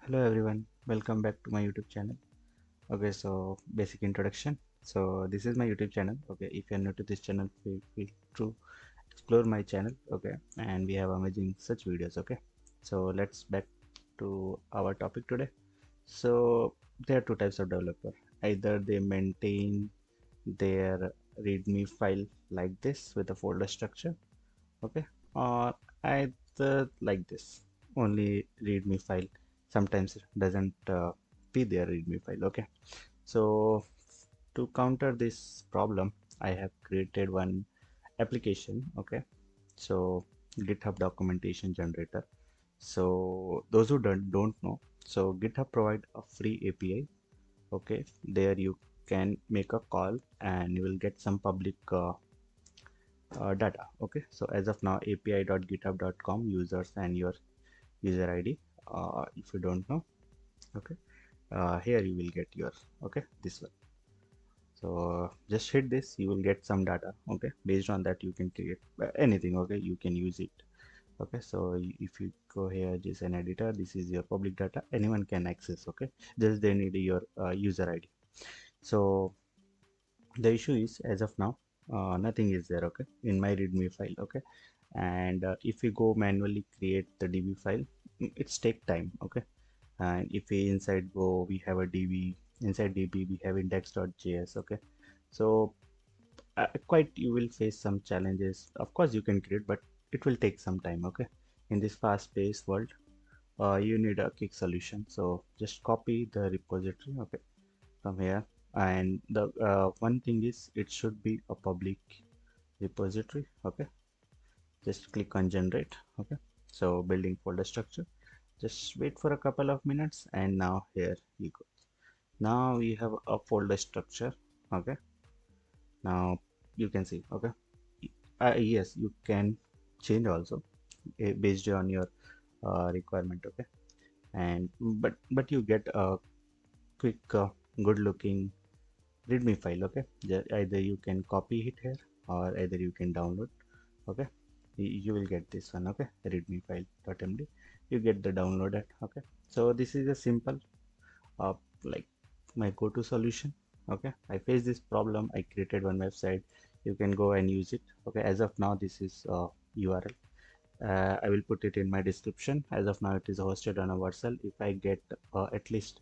Hello everyone, welcome back to my YouTube channel. Okay, so basic introduction. So this is my YouTube channel. Okay, if you're new to this channel, feel free to explore my channel. Okay, and we have amazing such videos. Okay, so let's back to our topic today. So there are two types of developer. Either they maintain their README file like this with a folder structure. Okay, or either like this, only README file. Sometimes it doesn't be their README file. Okay, so to counter this problem, I have created one application. Okay, so GitHub Documentation Generator. So those who don't know, so GitHub provide a free API. Okay, there you can make a call and you will get some public data. Okay, so as of now, api.github.com users and your user ID. If you don't know, okay, here you will get your, okay, this one. So just hit this, you will get some data. Okay, based on that you can create anything. Okay, you can use it. Okay, so if you go here, just an editor, this is your public data, anyone can access. Okay, just they need your user ID. So the issue is, as of now, nothing is there. Okay, in my readme file. Okay, and if we go manually create the db file, it's take time. Okay, and if we inside go, we have a db, inside db we have index.js. Okay, so quite you will face some challenges. Of course you can create, but it will take some time. Okay, in this fast-paced world, you need a quick solution. So just copy the repository, okay, from here. And the one thing is, it should be a public repository. Okay, just click on generate. Okay, so building folder structure, just wait for a couple of minutes, and now here you go. Now we have a folder structure. Okay, now you can see. Okay, yes, you can change also based on your requirement. Okay, and but you get a quick good looking readme file. Okay, either you can copy it here or either you can download. Okay, you will get this one. Okay, readme file.md, you get the downloaded. Okay, so this is a simple uh, like my go-to solution. Okay, I faced this problem, I created one website, you can go and use it. Okay, as of now this is url, I will put it in my description. As of now it is hosted on a Vercel. If I get at least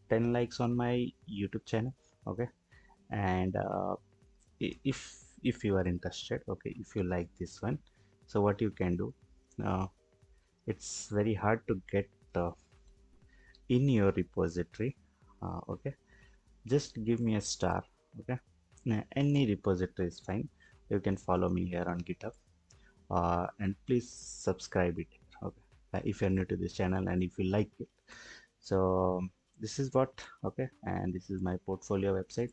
10 likes on my YouTube channel, okay, and if you are interested, okay, if you like this one, so what you can do, uh, it's very hard to get in your repository. Okay, just give me a star. Okay, any repository is fine. You can follow me here on GitHub, and please subscribe it. Okay, if you're new to this channel and if you like it. So this is what, okay, and this is my portfolio website.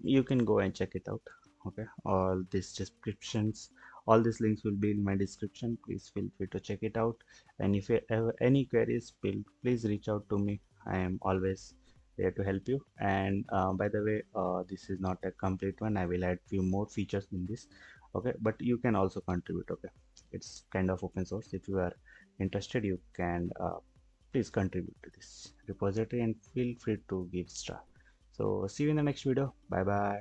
You can go and check it out. Okay, all these descriptions, all these links will be in my description. Please feel free to check it out, and if you have any queries, please reach out to me. I am always there to help you. And by the way, this is not a complete one, I will add few more features in this. Okay, but you can also contribute. Okay, it's kind of open source. If you are interested, you can please contribute to this repository and feel free to give star. So see you in the next video. Bye bye.